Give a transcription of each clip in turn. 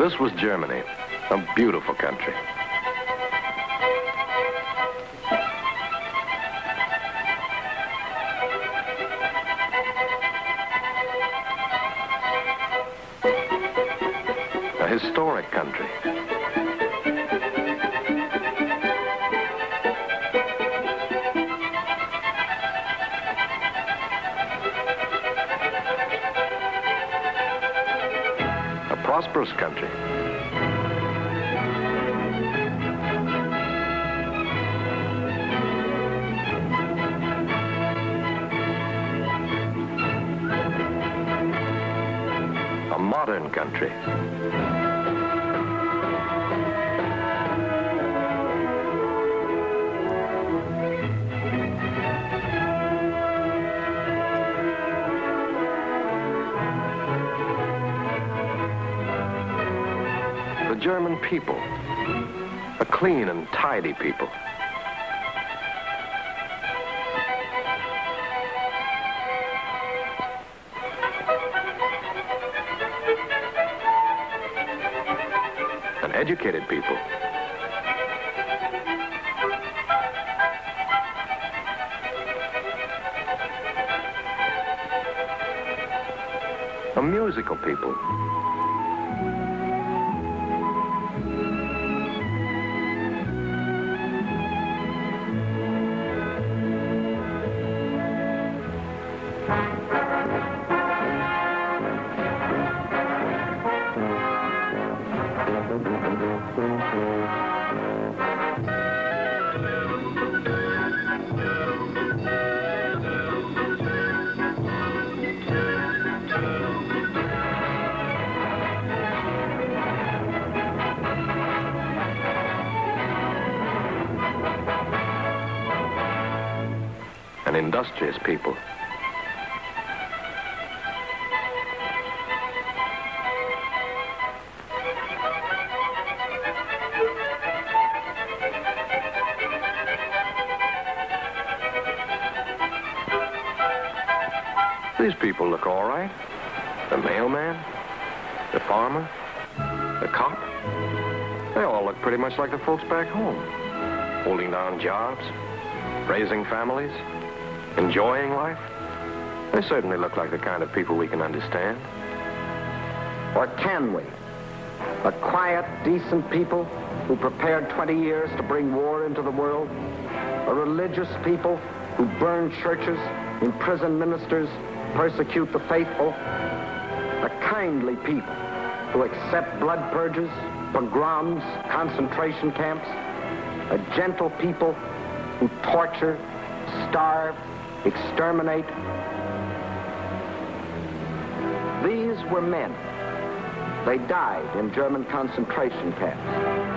This was Germany, a beautiful country. A historic country. A prosperous country. A modern country. The German people, a clean and tidy people. An educated people. A musical people. An industrious people. These people look all right. The mailman, the farmer, the cop. They all look pretty much like the folks back home. Holding down jobs, raising families, enjoying life. They certainly look like the kind of people we can understand. Or can we? A quiet, decent people who prepared 20 years to bring war into the world? A religious people who burn churches, imprison ministers, persecute the faithful? A kindly people who accept blood purges, pogroms, concentration camps? A gentle people who torture, starve, exterminate? These were men. They died in German concentration camps.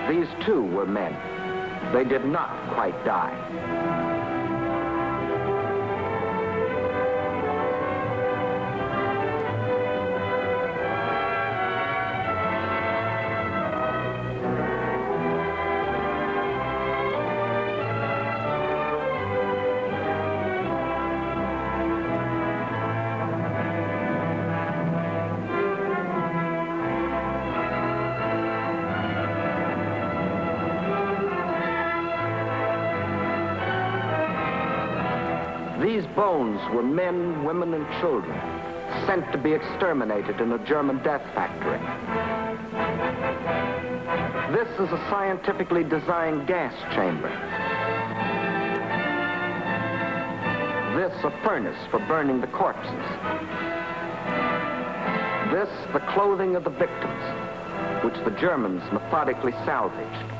These too were men. They did not quite die. These bones were men, women, and children sent to be exterminated in a German death factory. This is a scientifically designed gas chamber. This a furnace for burning the corpses. This the clothing of the victims, which the Germans methodically salvaged.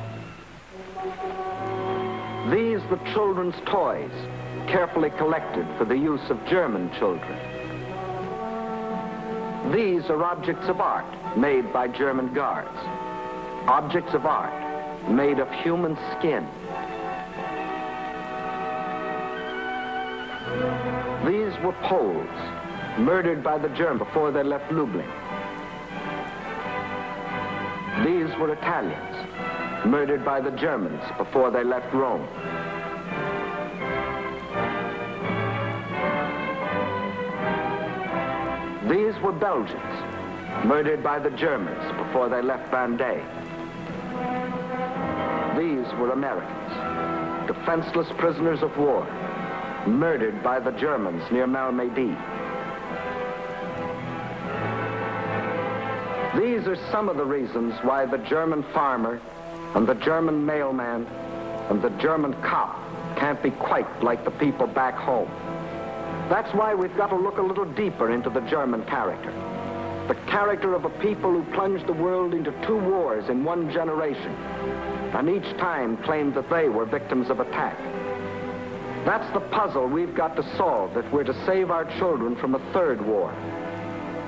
These the children's toys, carefully collected for the use of German children. These are objects of art made by German guards. Objects of art made of human skin. These were Poles, murdered by the Germans before they left Lublin. These were Italians, murdered by the Germans before they left Rome. These were Belgians, murdered by the Germans before they left Vendée. These were Americans, defenseless prisoners of war, murdered by the Germans near Malmedy. These are some of the reasons why the German farmer and the German mailman and the German cop can't be quite like the people back home. That's why we've got to look a little deeper into the German character. The character of a people who plunged the world into 2 wars in 1 generation, and each time claimed that they were victims of attack. That's the puzzle we've got to solve if we're to save our children from a 3rd war.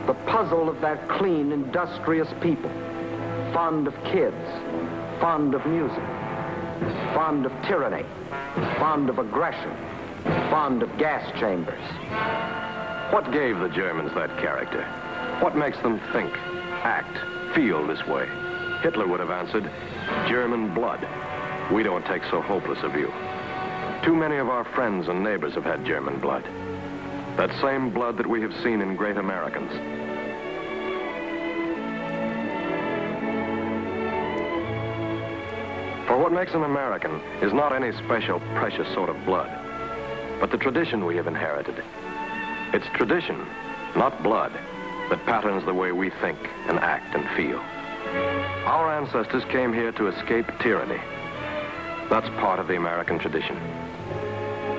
The puzzle of that clean, industrious people, fond of kids, fond of music, fond of tyranny, fond of aggression, fond of gas chambers. What gave the Germans that character? What makes them think, act, feel this way? Hitler would have answered, German blood. We don't take so hopeless a view. Too many of our friends and neighbors have had German blood. That same blood that we have seen in great Americans. For what makes an American is not any special, precious sort of blood, but the tradition we have inherited. It's tradition, not blood, that patterns the way we think and act and feel. Our ancestors came here to escape tyranny. That's part of the American tradition.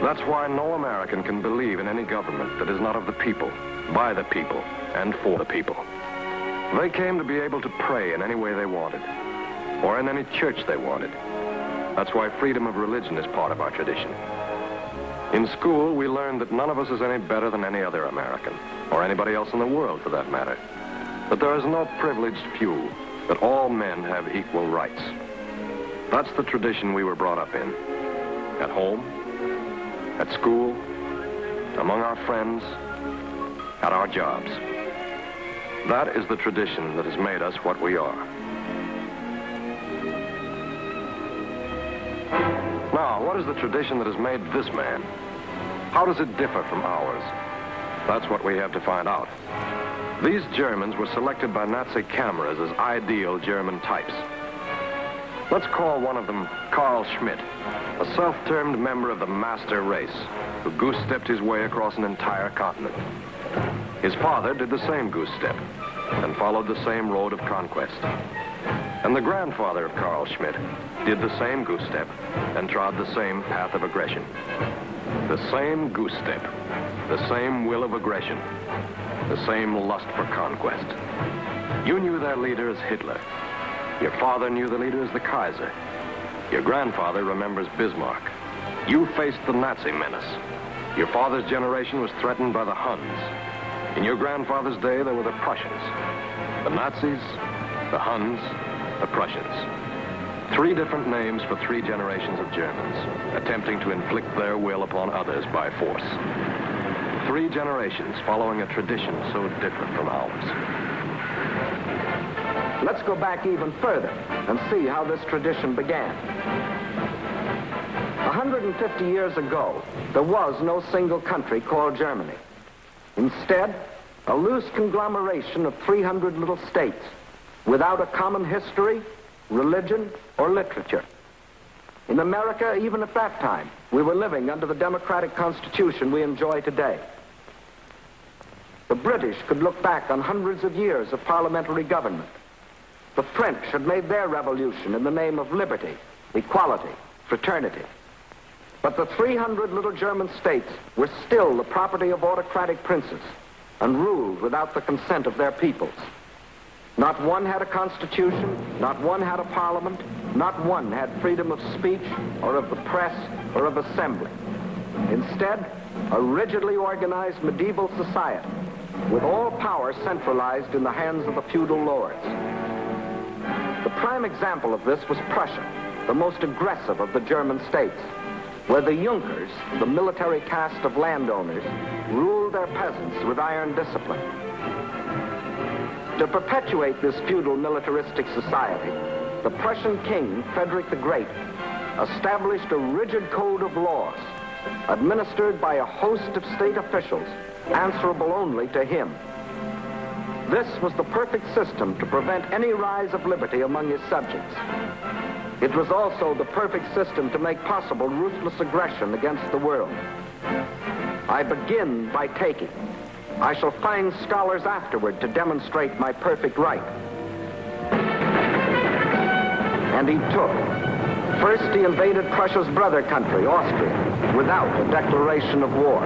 That's why no American can believe in any government that is not of the people, by the people, and for the people. They came to be able to pray in any way they wanted, or in any church they wanted. That's why freedom of religion is part of our tradition. In school, we learned that none of us is any better than any other American, or anybody else in the world for that matter. That there is no privileged few, that all men have equal rights. That's the tradition we were brought up in. At home, at school, among our friends, at our jobs. That is the tradition that has made us what we are. Now, what is the tradition that has made this man? How does it differ from ours? That's what we have to find out. These Germans were selected by Nazi cameras as ideal German types. Let's call one of them Carl Schmitt, a self-termed member of the master race who goose-stepped his way across an entire continent. His father did the same goose-step and followed the same road of conquest. And the grandfather of Carl Schmitt did the same goose-step and trod the same path of aggression. The same goose-step, the same will of aggression, the same lust for conquest. You knew their leader as Hitler. Your father knew the leader as the Kaiser. Your grandfather remembers Bismarck. You faced the Nazi menace. Your father's generation was threatened by the Huns. In your grandfather's day, there were the Prussians. The Nazis, the Huns, the Prussians. 3 different names for 3 generations of Germans, attempting to inflict their will upon others by force. 3 generations following a tradition so different from ours. Let's go back even further and see how this tradition began. 150 years ago, there was no single country called Germany. Instead, a loose conglomeration of 300 little states without a common history, religion, or literature. In America, even at that time, we were living under the democratic constitution we enjoy today. The British could look back on hundreds of years of parliamentary government. The French had made their revolution in the name of liberty, equality, fraternity. But the 300 little German states were still the property of autocratic princes and ruled without the consent of their peoples. Not one had a constitution, not one had a parliament, not one had freedom of speech or of the press or of assembly. Instead, a rigidly organized medieval society with all power centralized in the hands of the feudal lords. The prime example of this was Prussia, the most aggressive of the German states, where the Junkers, the military caste of landowners, ruled their peasants with iron discipline. To perpetuate this feudal militaristic society, the Prussian king, Frederick the Great, established a rigid code of laws administered by a host of state officials answerable only to him. This was the perfect system to prevent any rise of liberty among his subjects. It was also the perfect system to make possible ruthless aggression against the world. I begin by taking. I shall find scholars afterward to demonstrate my perfect right. And he took. First, he invaded Prussia's brother country, Austria, without a declaration of war.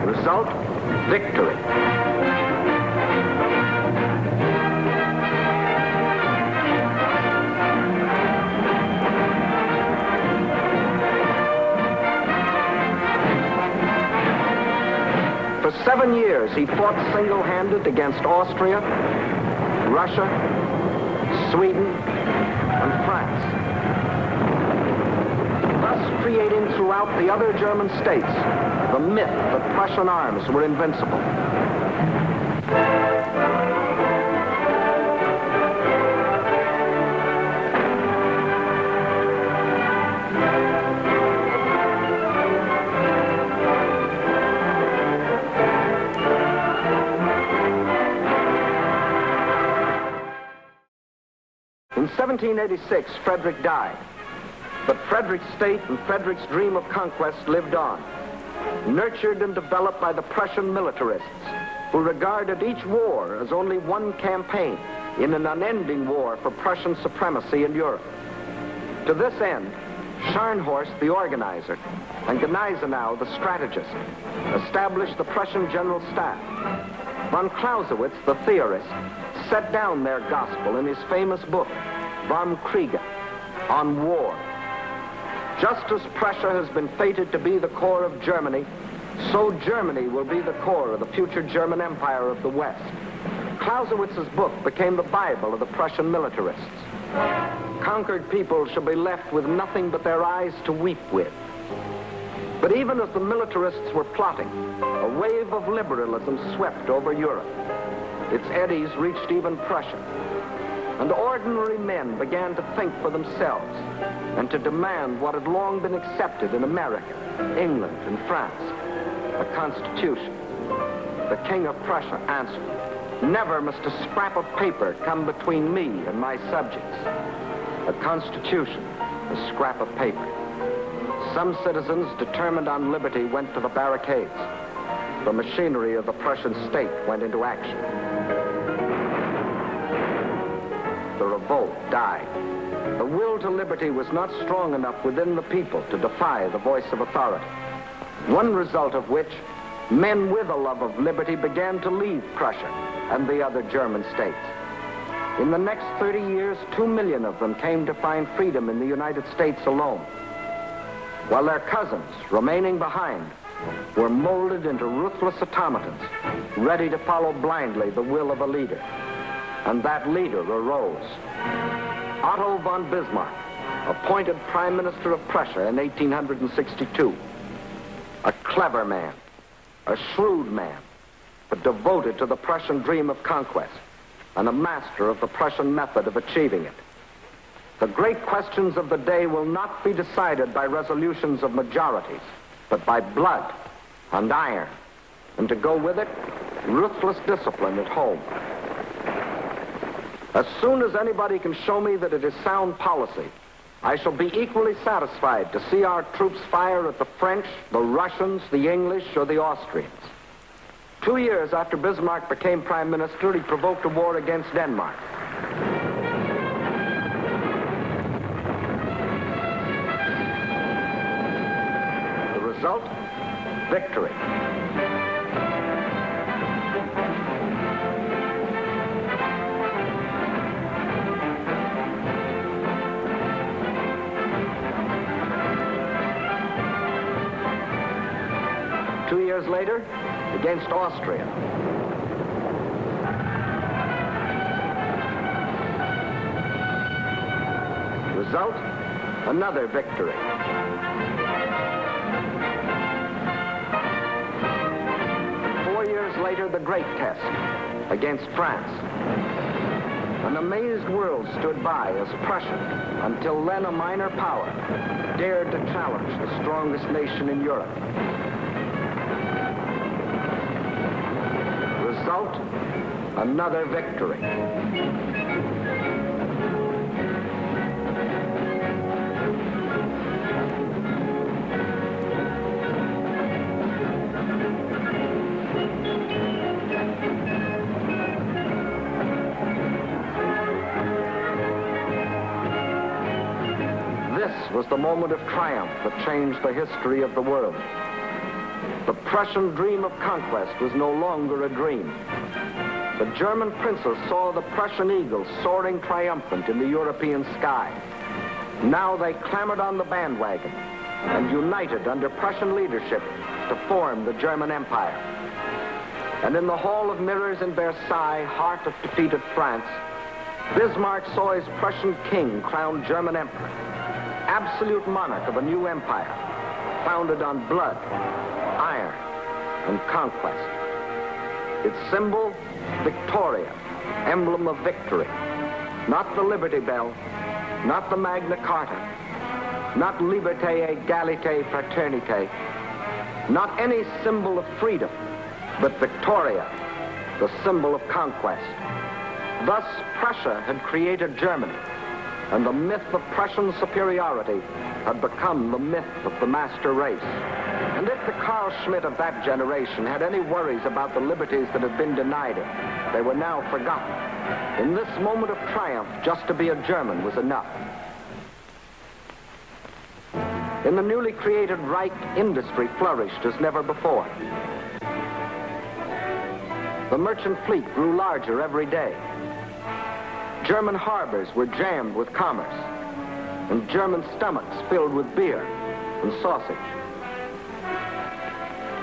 Result, victory. For 7 years, he fought single-handed against Austria, Russia, Sweden, and France, thus creating throughout the other German states the myth that Prussian arms were invincible. In 1786, Frederick died, but Frederick's state and Frederick's dream of conquest lived on, nurtured and developed by the Prussian militarists, who regarded each war as only one campaign in an unending war for Prussian supremacy in Europe. To this end, Scharnhorst, the organizer, and Gneisenau, the strategist, established the Prussian General Staff. Von Clausewitz, the theorist, set down their gospel in his famous book, Vom Kriege, on war. Just as Prussia has been fated to be the core of Germany, so Germany will be the core of the future German Empire of the West. Clausewitz's book became the Bible of the Prussian militarists. Conquered people shall be left with nothing but their eyes to weep with. But even as the militarists were plotting, a wave of liberalism swept over Europe. Its eddies reached even Prussia. And ordinary men began to think for themselves and to demand what had long been accepted in America, England, and France, a constitution. The King of Prussia answered, "Never must a scrap of paper come between me and my subjects." A constitution, a scrap of paper. Some citizens determined on liberty went to the barricades. The machinery of the Prussian state went into action. The revolt died. The will to liberty was not strong enough within the people to defy the voice of authority. One result of which, men with a love of liberty began to leave Prussia and the other German states. In the next 30 years, 2 million of them came to find freedom in the United States alone, while their cousins, remaining behind, were molded into ruthless automatons, ready to follow blindly the will of a leader. And that leader arose. Otto von Bismarck, appointed Prime Minister of Prussia in 1862. A clever man, a shrewd man, but devoted to the Prussian dream of conquest, and a master of the Prussian method of achieving it. The great questions of the day will not be decided by resolutions of majorities, but by blood and iron, and to go with it, ruthless discipline at home. As soon as anybody can show me that it is sound policy, I shall be equally satisfied to see our troops fire at the French, the Russians, the English, or the Austrians. 2 years after Bismarck became Prime Minister, he provoked a war against Denmark. result, victory. Two years later, against Austria. Result, another victory. 4 years later, the great test against France. An amazed world stood by as Prussia, until then a minor power, dared to challenge the strongest nation in Europe. Result, another victory. This was the moment of triumph that changed the history of the world. The Prussian dream of conquest was no longer a dream. The German princes saw the Prussian eagle soaring triumphant in the European sky. Now they clambered on the bandwagon and united under Prussian leadership to form the German Empire. And in the Hall of Mirrors in Versailles, heart of defeated France, Bismarck saw his Prussian king crowned German emperor, absolute monarch of a new empire, founded on blood, iron, and conquest. Its symbol, Victoria, emblem of victory. Not the Liberty Bell, not the Magna Carta, not Liberté, Égalité, Fraternité, not any symbol of freedom, but Victoria, the symbol of conquest. Thus, Prussia had created Germany, and the myth of Prussian superiority had become the myth of the master race. And if the Carl Schmitt of that generation had any worries about the liberties that had been denied him, they were now forgotten. In this moment of triumph, just to be a German was enough. In the newly created Reich, industry flourished as never before. The merchant fleet grew larger every day. German harbors were jammed with commerce, and German stomachs filled with beer and sausage.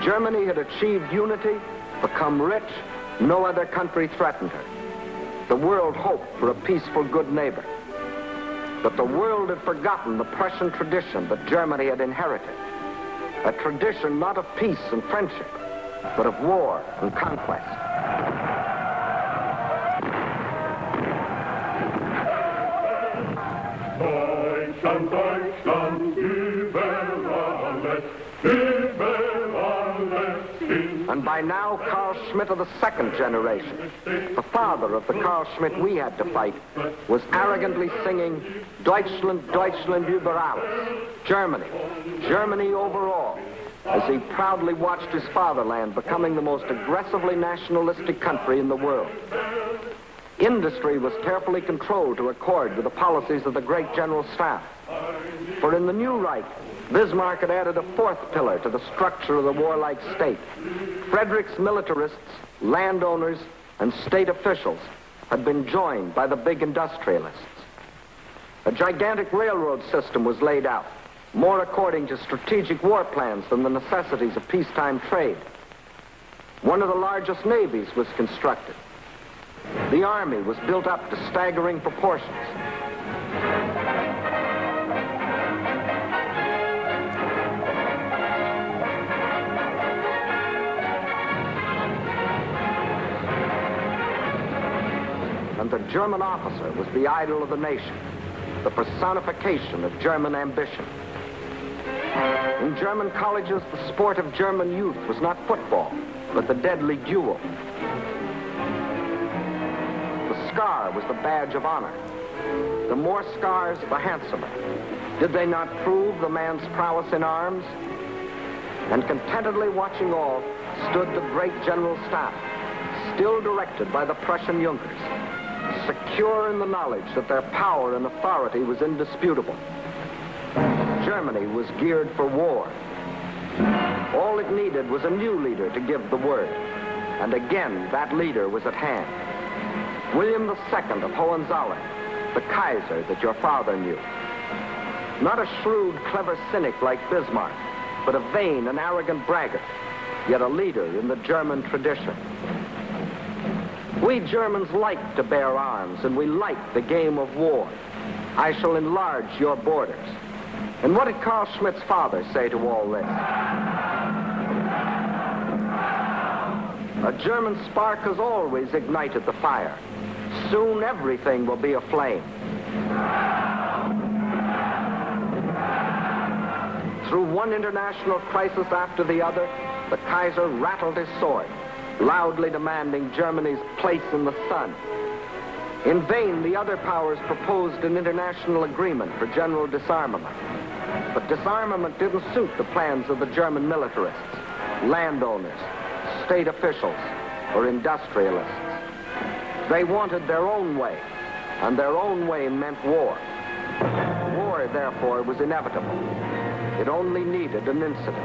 Germany had achieved unity, become rich. No other country threatened her. The world hoped for a peaceful, good neighbor. But the world had forgotten the Prussian tradition that Germany had inherited. A tradition not of peace and friendship, but of war and conquest. Deutschland, Deutschland, über alles, über alles. And by now, Carl Schmitt of the second generation, the father of the Carl Schmitt we had to fight, was arrogantly singing, Deutschland, Deutschland über alles, Germany, Germany over all, as he proudly watched his fatherland becoming the most aggressively nationalistic country in the world. Industry was carefully controlled to accord with the policies of the great General Staff. For in the new Reich, Bismarck had added a fourth pillar to the structure of the warlike state. Frederick's militarists, landowners, and state officials had been joined by the big industrialists. A gigantic railroad system was laid out, more according to strategic war plans than the necessities of peacetime trade. One of the largest navies was constructed. The army was built up to staggering proportions. And the German officer was the idol of the nation, the personification of German ambition. In German colleges, the sport of German youth was not football, but the deadly duel. The scar was the badge of honor. The more scars, the handsomer. Did they not prove the man's prowess in arms? And contentedly watching all stood the great General Staff, still directed by the Prussian Junkers, secure in the knowledge that their power and authority was indisputable. Germany was geared for war. All it needed was a new leader to give the word. And again, that leader was at hand. William II of Hohenzollern, the Kaiser that your father knew. Not a shrewd, clever cynic like Bismarck, but a vain and arrogant braggart, yet a leader in the German tradition. We Germans like to bear arms, and we like the game of war. I shall enlarge your borders. And what did Carl Schmitt's father say to all this? A German spark has always ignited the fire. Soon everything will be aflame. Through one international crisis after the other, the Kaiser rattled his sword, loudly demanding Germany's place in the sun. In vain, the other powers proposed an international agreement for general disarmament. But disarmament didn't suit the plans of the German militarists, landowners, state officials, or industrialists. They wanted their own way, and their own way meant war. War, therefore, was inevitable. It only needed an incident.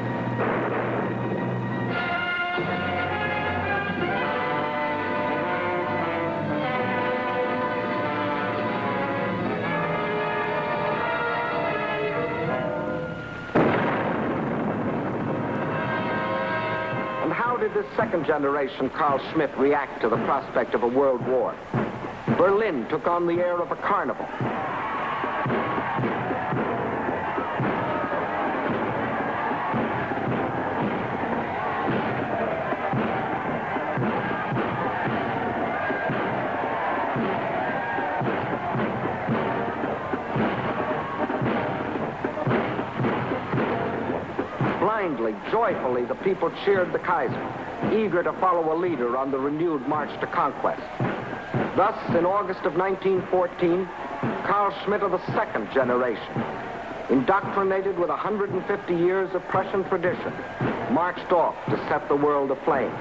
How did this second generation Carl Schmitt react to the prospect of a world war? Berlin took on the air of a carnival. Blindly, joyfully, the people cheered the Kaiser, eager to follow a leader on the renewed march to conquest. Thus, in August of 1914, Carl Schmitt of the second generation, indoctrinated with 150 years of Prussian tradition, marched off to set the world aflame.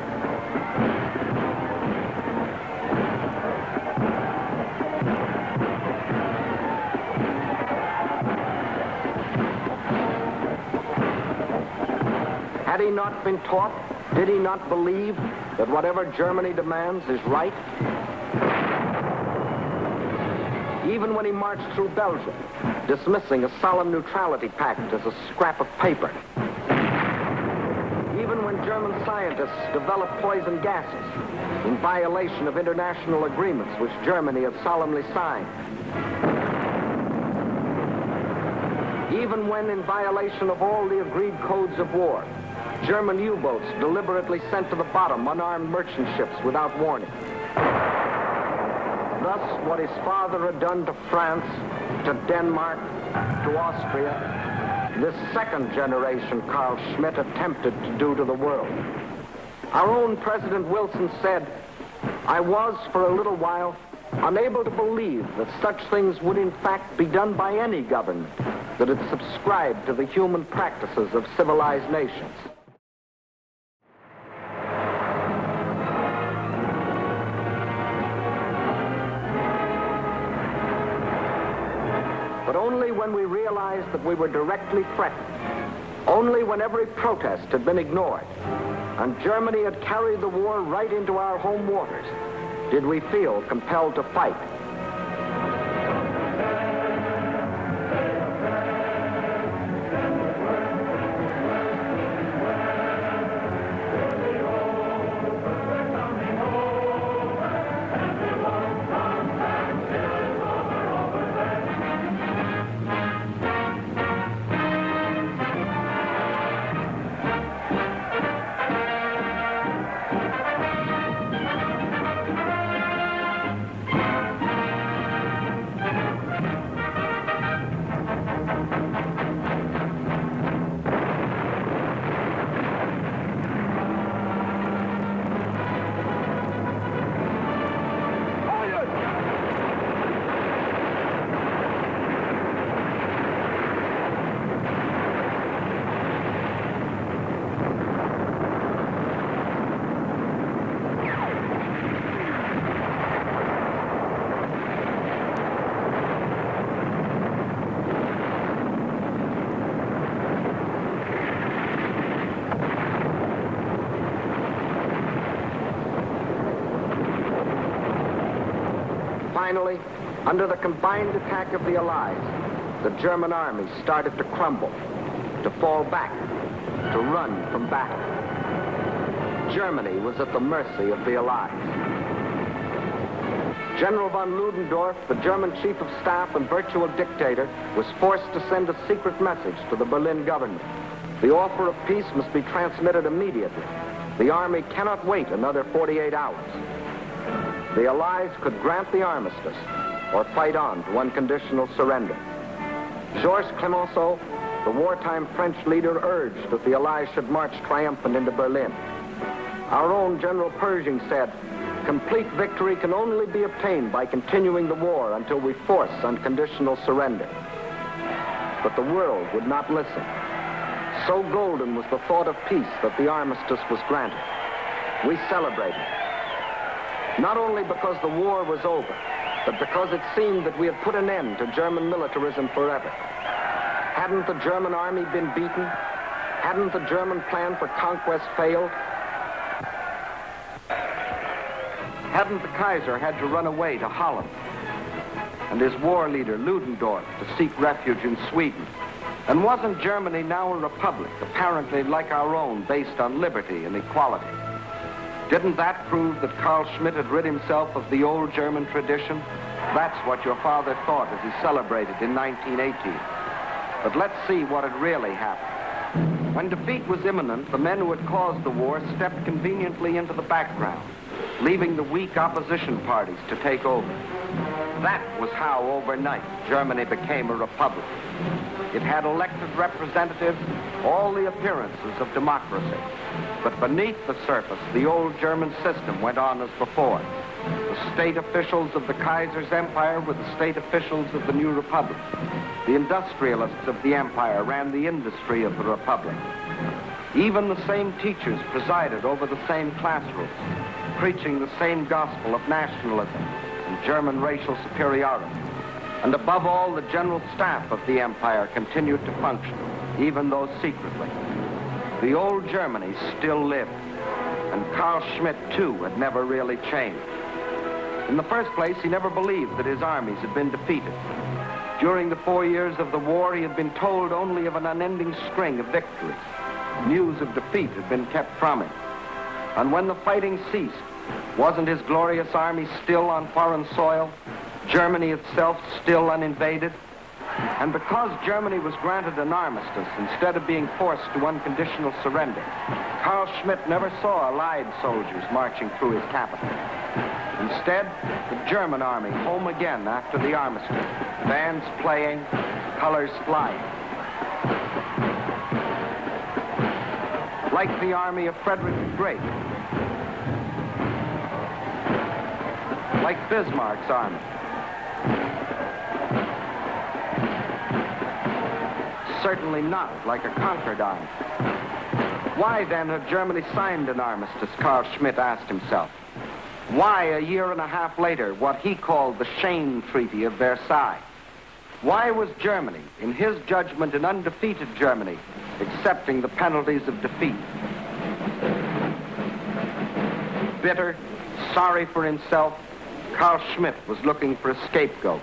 Had he not been taught, did he not believe that whatever Germany demands is right? Even when he marched through Belgium, dismissing a solemn neutrality pact as a scrap of paper. Even when German scientists developed poison gases in violation of international agreements which Germany had solemnly signed. Even when, in violation of all the agreed codes of war, German U-boats deliberately sent to the bottom unarmed merchant ships without warning. Thus, what his father had done to France, to Denmark, to Austria, this second generation Carl Schmitt attempted to do to the world. Our own President Wilson said, "I was, for a little while, unable to believe that such things would in fact be done by any government that had subscribed to the human practices of civilized nations." But only when we realized that we were directly threatened, only when every protest had been ignored, and Germany had carried the war right into our home waters, did we feel compelled to fight. finally, under the combined attack of the Allies, the German army started to crumble, to fall back, to run from battle. Germany was at the mercy of the Allies. General von Ludendorff, the German chief of staff and virtual dictator, was forced to send a secret message to the Berlin government. The offer of peace must be transmitted immediately. The army cannot wait another 48 hours. The Allies could grant the armistice or fight on to unconditional surrender. Georges Clemenceau, the wartime French leader, urged that the Allies should march triumphant into Berlin. Our own General Pershing said, "Complete victory can only be obtained by continuing the war until we force unconditional surrender." But the world would not listen. So golden was the thought of peace that the armistice was granted. We celebrated. Not only because the war was over, but because it seemed that we had put an end to German militarism forever. Hadn't the German army been beaten? Hadn't the German plan for conquest failed? Hadn't the Kaiser had to run away to Holland? And his war leader, Ludendorff, to seek refuge in Sweden? And wasn't Germany now a republic, apparently like our own, based on liberty and equality? Didn't that prove that Carl Schmitt had rid himself of the old German tradition? That's what your father thought as he celebrated in 1918. But let's see what had really happened. When defeat was imminent, the men who had caused the war stepped conveniently into the background, leaving the weak opposition parties to take over. That was how, overnight, Germany became a republic. It had elected representatives, all the appearances of democracy. But beneath the surface, the old German system went on as before. The state officials of the Kaiser's empire were the state officials of the new republic. The industrialists of the empire ran the industry of the republic. Even the same teachers presided over the same classrooms, preaching the same gospel of nationalism and German racial superiority. And above all, the general staff of the empire continued to function, even though secretly. The old Germany still lived, and Carl Schmitt, too, had never really changed. In the first place, he never believed that his armies had been defeated. During the 4 years of the war, he had been told only of an unending string of victories. News of defeat had been kept from him. And when the fighting ceased, wasn't his glorious army still on foreign soil? Germany itself still uninvaded? And because Germany was granted an armistice instead of being forced to unconditional surrender, Carl Schmitt never saw Allied soldiers marching through his capital. Instead, the German army home again after the armistice, bands playing, colors flying. Like the army of Frederick the Great. Like Bismarck's army. Certainly not like a conquered army. Why then had Germany signed an armistice, Carl Schmitt asked himself. Why, a year and a half later, what he called the Shame Treaty of Versailles? Why was Germany, in his judgment an undefeated Germany, accepting the penalties of defeat? Bitter, sorry for himself, Carl Schmitt was looking for a scapegoat.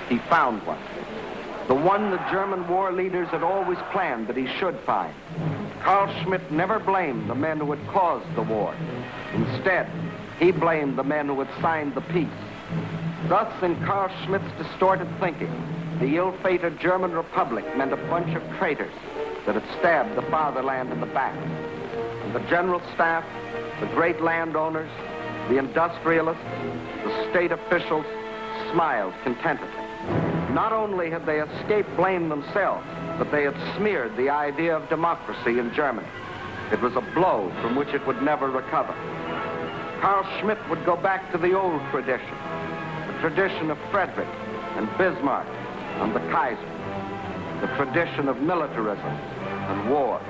He found one. The one the German war leaders had always planned that he should find. Carl Schmitt never blamed the men who had caused the war. Instead, he blamed the men who had signed the peace. Thus, in Carl Schmitt's distorted thinking, the ill-fated German Republic meant a bunch of traitors that had stabbed the fatherland in the back. And the general staff, the great landowners, the industrialists, the state officials smiled contentedly. Not only had they escaped blame themselves, but they had smeared the idea of democracy in Germany. It was a blow from which it would never recover. Carl Schmitt would go back to the old tradition, the tradition of Frederick and Bismarck and the Kaiser, the tradition of militarism and war.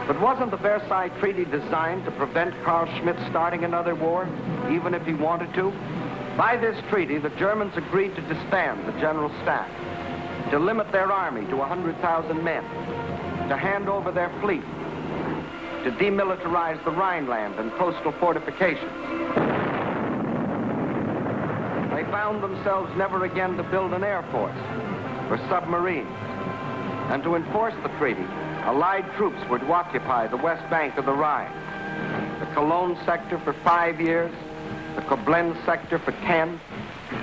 But wasn't the Versailles Treaty designed to prevent Carl Schmitt starting another war, even if he wanted to? By this treaty, the Germans agreed to disband the general staff, to limit their army to 100,000 men, to hand over their fleet, to demilitarize the Rhineland and coastal fortifications. They bound themselves never again to build an air force or submarines. And to enforce the treaty, Allied troops were to occupy the west bank of the Rhine, the Cologne sector for 5 years, the Koblenz sector for 10,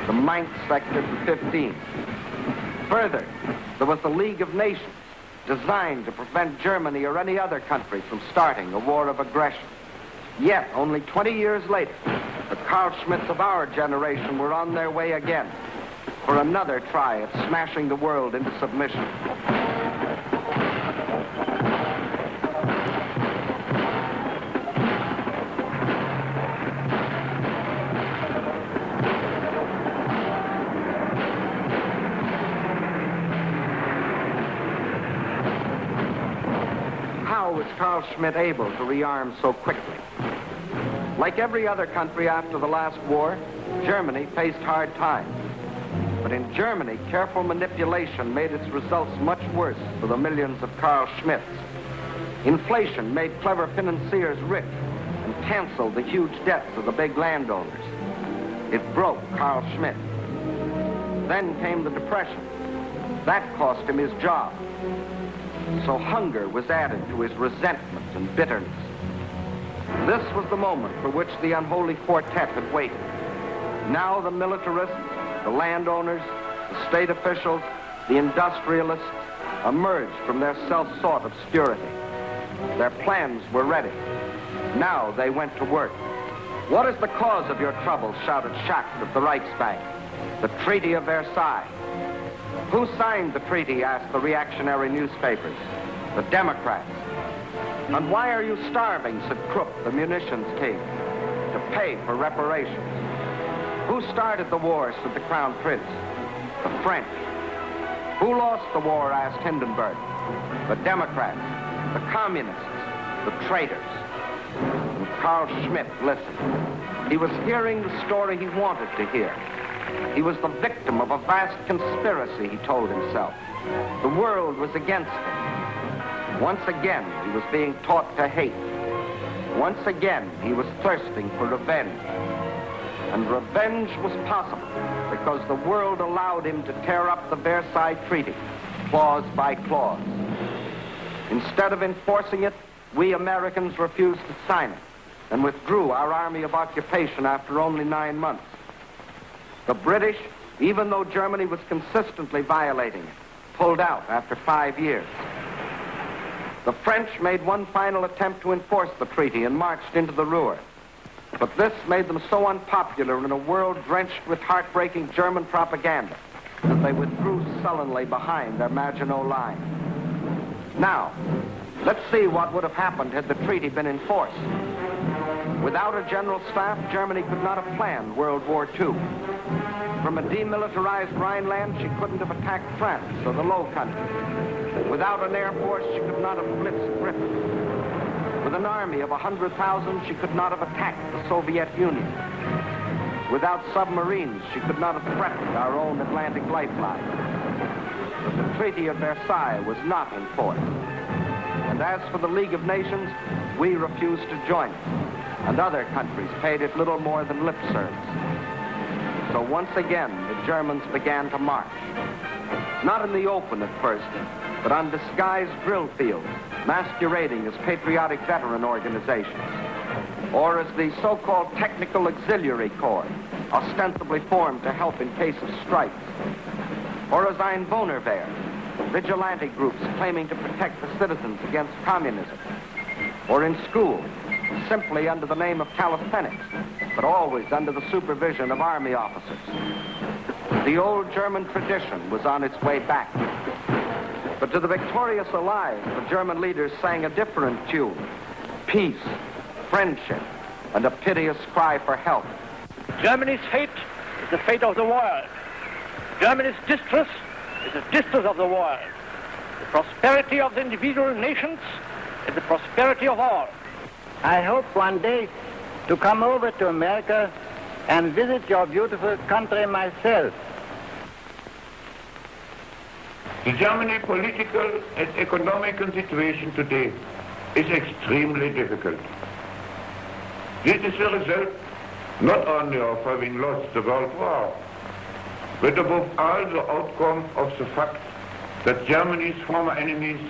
the Mainz sector for 15. Further, there was the League of Nations, designed to prevent Germany or any other country from starting a war of aggression. Yet, only 20 years later, the Carl Schmitts of our generation were on their way again for another try at smashing the world into submission. How was Carl Schmitt able to rearm so quickly? Like every other country after the last war, Germany faced hard times. But in Germany, careful manipulation made its results much worse for the millions of Carl Schmitts. Inflation made clever financiers rich and canceled the huge debts of the big landowners. It broke Carl Schmitt. Then came the Depression. That cost him his job. So hunger was added to his resentment and bitterness. This was the moment for which the unholy quartet had waited. Now the militarists, the landowners, the state officials, the industrialists emerged from their self-sought obscurity. Their plans were ready. Now they went to work. "What is the cause of your trouble?" shouted Schacht of the Reichsbank. "The Treaty of Versailles." "Who signed the treaty?" asked the reactionary newspapers. "The Democrats." "And why are you starving?" said Krupp, the munitions king. "To pay for reparations." "Who started the war?" said the Crown Prince. "The French." "Who lost the war?" asked Hindenburg. "The Democrats, the Communists, the traitors." And Carl Schmitt listened. He was hearing the story he wanted to hear. He was the victim of a vast conspiracy, he told himself. The world was against him. Once again, he was being taught to hate. Once again, he was thirsting for revenge. And revenge was possible because the world allowed him to tear up the Versailles Treaty, clause by clause. Instead of enforcing it, we Americans refused to sign it and withdrew our army of occupation after only 9 months. The British, even though Germany was consistently violating it, pulled out after 5 years. The French made one final attempt to enforce the treaty and marched into the Ruhr. But this made them so unpopular in a world drenched with heartbreaking German propaganda that they withdrew sullenly behind their Maginot Line. Now, let's see what would have happened had the treaty been enforced. Without a general staff, Germany could not have planned World War II. From a demilitarized Rhineland, she couldn't have attacked France or the Low Countries. Without an air force, she could not have blitzed Britain. With an army of 100,000, she could not have attacked the Soviet Union. Without submarines, she could not have threatened our own Atlantic lifeline. But the Treaty of Versailles was not enforced. And as for the League of Nations, we refused to join it. And other countries paid it little more than lip service. So once again, the Germans began to march. Not in the open at first, but on disguised drill fields, masquerading as patriotic veteran organizations, or as the so-called Technical Auxiliary Corps, ostensibly formed to help in case of strikes, or as Einwohnerwehr, vigilante groups claiming to protect the citizens against communism, or in school, simply under the name of calisthenics, but always under the supervision of army officers. The old German tradition was on its way back. But to the victorious Allies, the German leaders sang a different tune: peace, friendship, and a piteous cry for help. Germany's fate is the fate of the world. Germany's distress is the distress of the world. The prosperity of the individual nations is the prosperity of all. I hope one day to come over to America and visit your beautiful country myself. The German political and economical situation today is extremely difficult. This is the result not only of having lost the World War, but above all the outcome of the fact that Germany's former enemies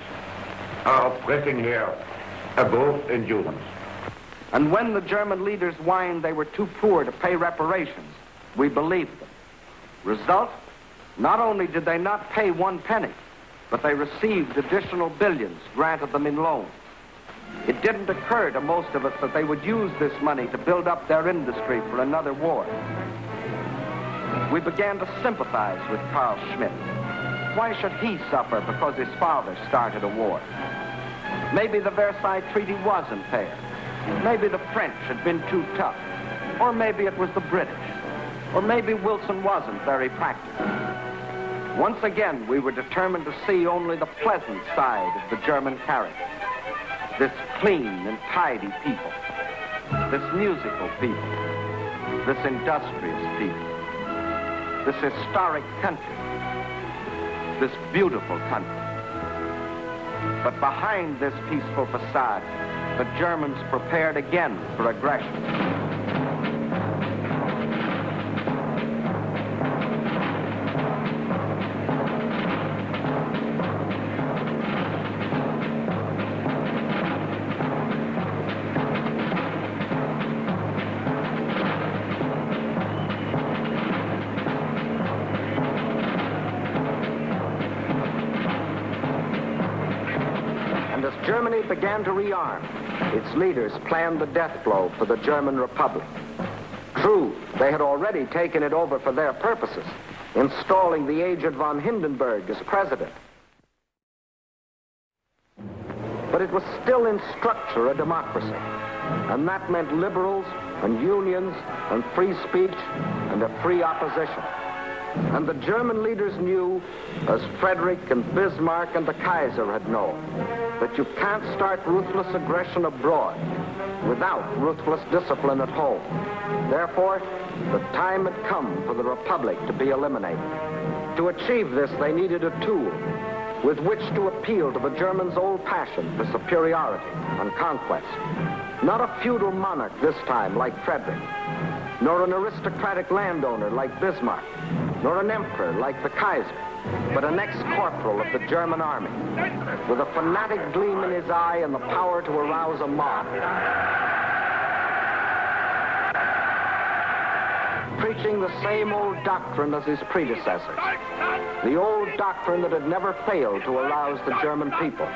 are oppressing her above endurance. And when the German leaders whined they were too poor to pay reparations, we believed them. Result? Not only did they not pay 1 penny, but they received additional billions granted them in loan. It didn't occur to most of us that they would use this money to build up their industry for another war. We began to sympathize with Carl Schmitt. Why should he suffer because his father started a war? Maybe the Versailles Treaty wasn't fair. Maybe the French had been too tough. Or maybe it was the British. Or maybe Wilson wasn't very practical. Once again, we were determined to see only the pleasant side of the German character. This clean and tidy people. This musical people. This industrious people. This historic country. This beautiful country. But behind this peaceful facade, the Germans prepared again for aggression. Germany began to rearm. Its leaders planned the death blow for the German Republic. True, they had already taken it over for their purposes, installing the aged von Hindenburg as president. But it was still in structure a democracy, and that meant liberals and unions and free speech and a free opposition. And the German leaders knew, as Frederick and Bismarck and the Kaiser had known, that you can't start ruthless aggression abroad without ruthless discipline at home. Therefore, the time had come for the Republic to be eliminated. To achieve this, they needed a tool with which to appeal to the Germans' old passion for superiority and conquest. Not a feudal monarch this time like Frederick, nor an aristocratic landowner like Bismarck, nor an emperor like the Kaiser, but an ex-corporal of the German army, with a fanatic gleam in his eye and the power to arouse a mob. Preaching the same old doctrine as his predecessors, the old doctrine that had never failed to arouse the German people.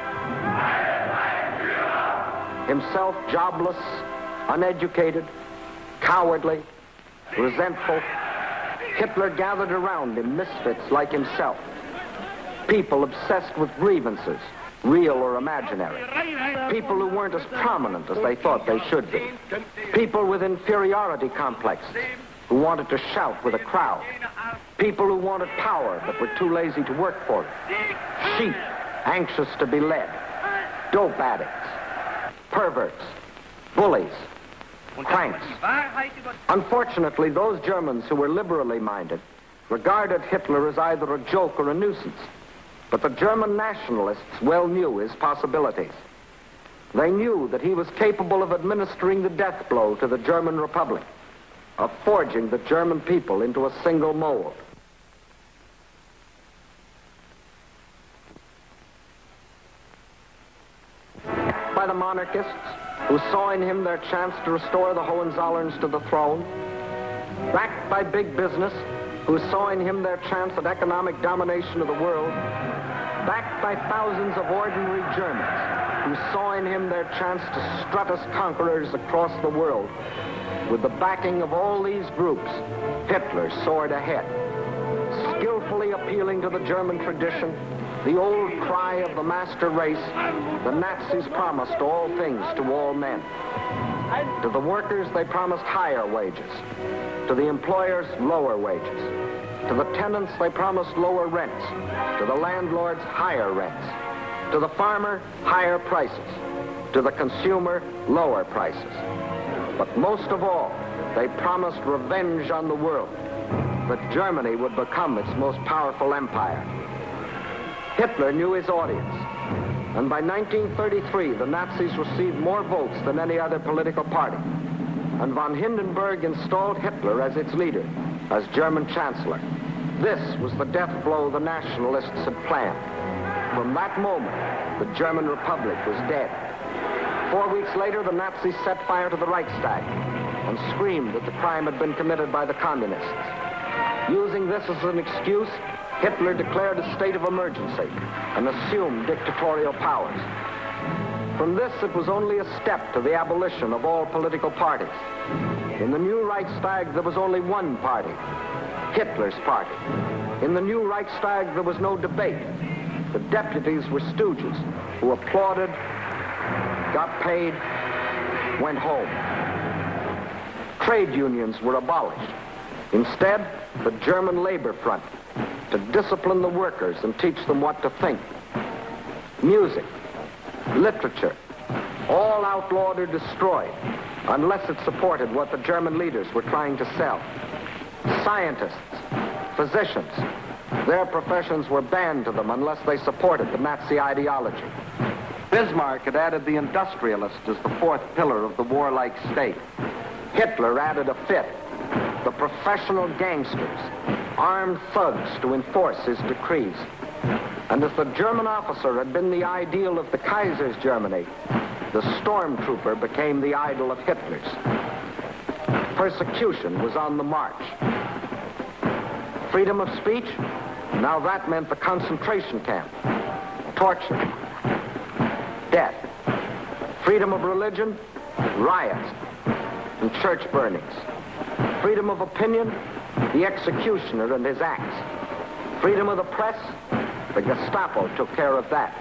Himself jobless, uneducated, cowardly, resentful, Hitler gathered around him misfits like himself, people obsessed with grievances, real or imaginary, people who weren't as prominent as they thought they should be, people with inferiority complexes who wanted to shout with a crowd, people who wanted power but were too lazy to work for it, sheep anxious to be led, dope addicts, perverts, bullies, cranks. Unfortunately, those Germans who were liberally minded regarded Hitler as either a joke or a nuisance. But the German nationalists well knew his possibilities. They knew that he was capable of administering the death blow to the German Republic, of forging the German people into a single mold. By the monarchists, who saw in him their chance to restore the Hohenzollerns to the throne, backed by big business, who saw in him their chance at economic domination of the world, backed by thousands of ordinary Germans, who saw in him their chance to strut as conquerors across the world. With the backing of all these groups, Hitler soared ahead, skillfully appealing to the German tradition, the old cry of the master race. The Nazis promised all things to all men. To the workers, they promised higher wages. To the employers, lower wages. To the tenants, they promised lower rents. To the landlords, higher rents. To the farmer, higher prices. To the consumer, lower prices. But most of all, they promised revenge on the world, that Germany would become its most powerful empire. Hitler knew his audience, and by 1933, the Nazis received more votes than any other political party, and von Hindenburg installed Hitler as its leader, as German Chancellor. This was the death blow the nationalists had planned. From that moment, the German Republic was dead. 4 weeks later, the Nazis set fire to the Reichstag and screamed that the crime had been committed by the communists. Using this as an excuse, Hitler declared a state of emergency and assumed dictatorial powers. From this, it was only a step to the abolition of all political parties. In the new Reichstag, there was only one party, Hitler's party. In the new Reichstag, there was no debate. The deputies were stooges who applauded, got paid, went home. Trade unions were abolished. Instead, the German Labor Front, to discipline the workers and teach them what to think. Music, literature, all outlawed or destroyed, unless it supported what the German leaders were trying to sell. Scientists, physicians, their professions were banned to them unless they supported the Nazi ideology. Bismarck had added the industrialist as the fourth pillar of the warlike state. Hitler added a fifth, the professional gangsters, armed thugs to enforce his decrees. And as the German officer had been the ideal of the Kaiser's Germany, the stormtrooper became the idol of Hitler's. Persecution was on the march. Freedom of speech? Now that meant the concentration camp, torture, death. Freedom of religion? Riots and church burnings. Freedom of opinion? The executioner and his axe. Freedom of the press? The Gestapo took care of that.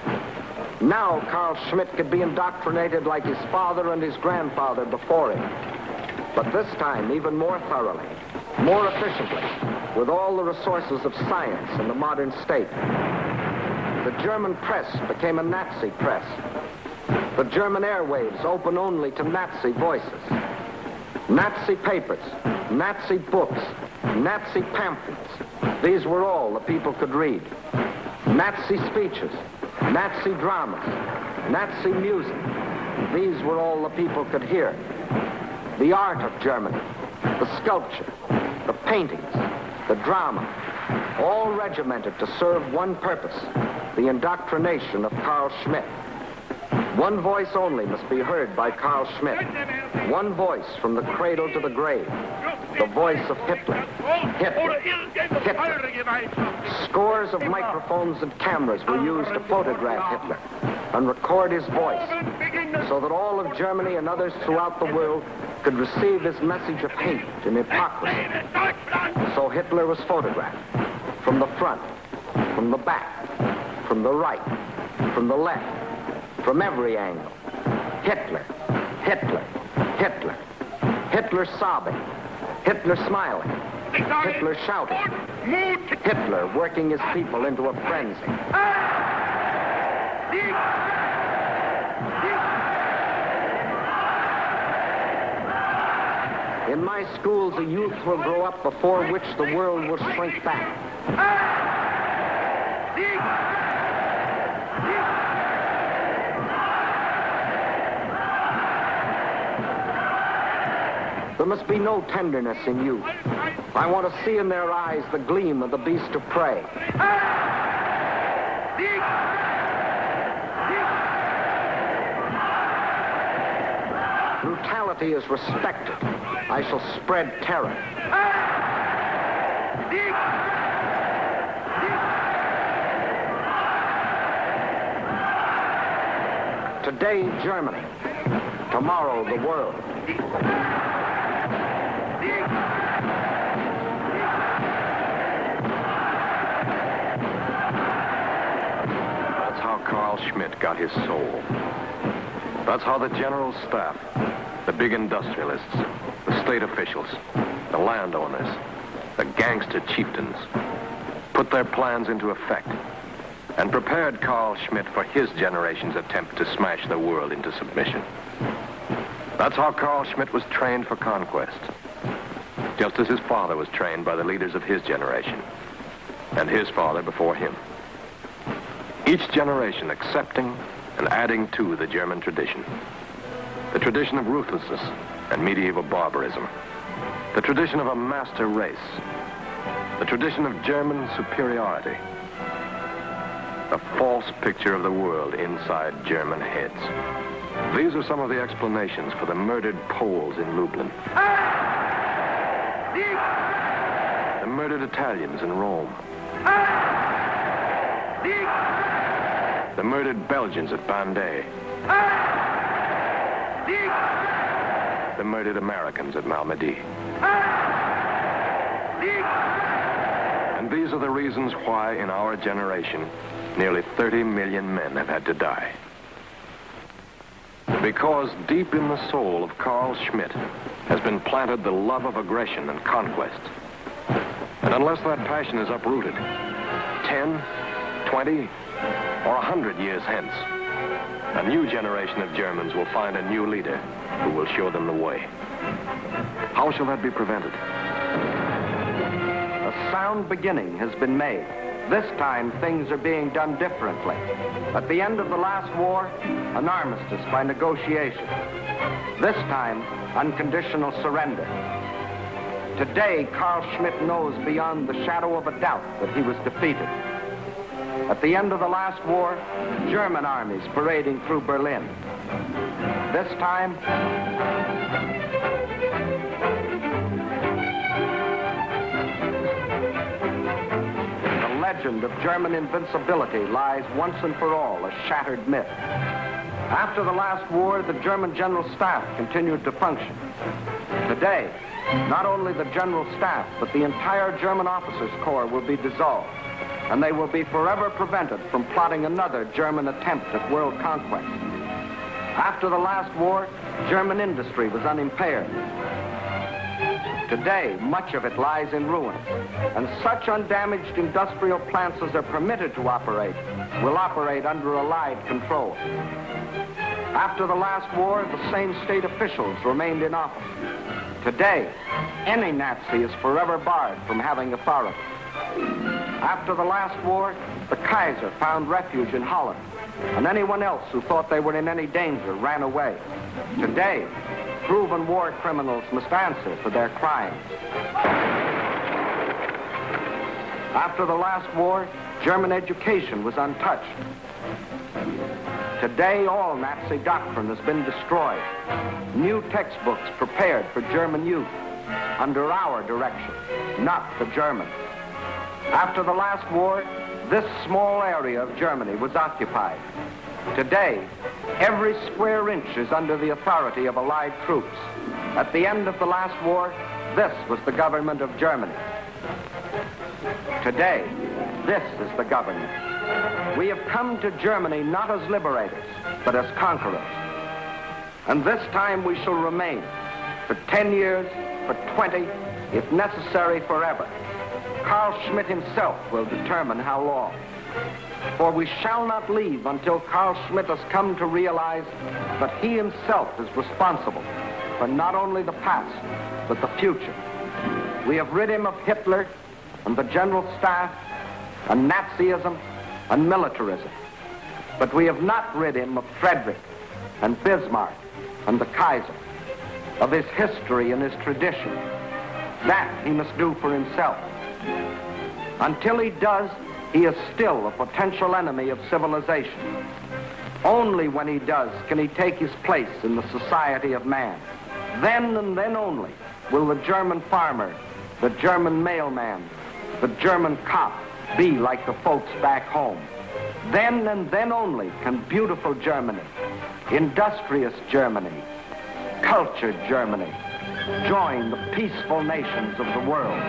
Now Carl Schmitt could be indoctrinated like his father and his grandfather before him. But this time, even more thoroughly, more efficiently, with all the resources of science and the modern state. The German press became a Nazi press. The German airwaves open only to Nazi voices. Nazi papers, Nazi books, Nazi pamphlets. These were all the people could read. Nazi speeches, Nazi dramas, Nazi music. These were all the people could hear. The art of Germany, the sculpture, the paintings, the drama, all regimented to serve one purpose, the indoctrination of Carl Schmitt. One voice only must be heard by Carl Schmitt. One voice from the cradle to the grave. The voice of Hitler. Hitler. Hitler. Scores of microphones and cameras were used to photograph Hitler and record his voice so that all of Germany and others throughout the world could receive his message of hate and hypocrisy. So Hitler was photographed from the front, from the back, from the right, from the left, from every angle. Hitler, Hitler, Hitler. Hitler sobbing. Hitler smiling. Hitler shouting. Hitler working his people into a frenzy. In my schools, a youth will grow up before which the world will shrink back. There must be no tenderness in youth. I want to see in their eyes the gleam of the beast of prey. Brutality is respected. I shall spread terror. Today, Germany. Tomorrow, the world. That's how Carl Schmitt got his soul. That's how the general staff, the big industrialists, the state officials, the landowners, the gangster chieftains, put their plans into effect and prepared Carl Schmitt for his generation's attempt to smash the world into submission. That's how Carl Schmitt was trained for conquest, just as his father was trained by the leaders of his generation, and his father before him. Each generation accepting and adding to the German tradition. The tradition of ruthlessness and medieval barbarism. The tradition of a master race. The tradition of German superiority. A false picture of the world inside German heads. These are some of the explanations for the murdered Poles in Lublin. The murdered Italians in Rome. The murdered Belgians at Bandé. The murdered Americans at Malmedy. And these are the reasons why, in our generation, nearly 30 million men have had to die. Because deep in the soul of Carl Schmitt has been planted the love of aggression and conquest. And unless that passion is uprooted, 10, 20, or 100 years hence, a new generation of Germans will find a new leader who will show them the way. How shall that be prevented? A sound beginning has been made. This time, things are being done differently. At the end of the last war, an armistice by negotiation. This time, unconditional surrender. Today, Carl Schmitt knows beyond the shadow of a doubt that he was defeated. At the end of the last war, German armies parading through Berlin. This time, the legend of German invincibility lies once and for all a shattered myth. After the last war, the German General Staff continued to function. Today, not only the General Staff, but the entire German Officers' Corps will be dissolved, and they will be forever prevented from plotting another German attempt at world conquest. After the last war, German industry was unimpaired. Today, much of it lies in ruins, and such undamaged industrial plants as are permitted to operate will operate under Allied control. After the last war, the same state officials remained in office. Today, any Nazi is forever barred from having authority. After the last war, the Kaiser found refuge in Holland, and anyone else who thought they were in any danger ran away. Today, proven war criminals must answer for their crimes. After the last war, German education was untouched. Today, all Nazi doctrine has been destroyed. New textbooks prepared for German youth under our direction, not the Germans. After the last war, this small area of Germany was occupied. Today, every square inch is under the authority of Allied troops. At the end of the last war, this was the government of Germany. Today, this is the government. We have come to Germany not as liberators, but as conquerors. And this time we shall remain for 10 years, for 20, if necessary, forever. Carl Schmitt himself will determine how long. For we shall not leave until Carl Schmitt has come to realize that he himself is responsible for not only the past, but the future. We have rid him of Hitler and the General Staff and Nazism and militarism. But we have not rid him of Frederick and Bismarck and the Kaiser, of his history and his tradition. That he must do for himself. Until he does, he is still a potential enemy of civilization. Only when he does can he take his place in the society of man. Then and then only will the German farmer, the German mailman, the German cop be like the folks back home. Then and then only can beautiful Germany, industrious Germany, cultured Germany join the peaceful nations of the world.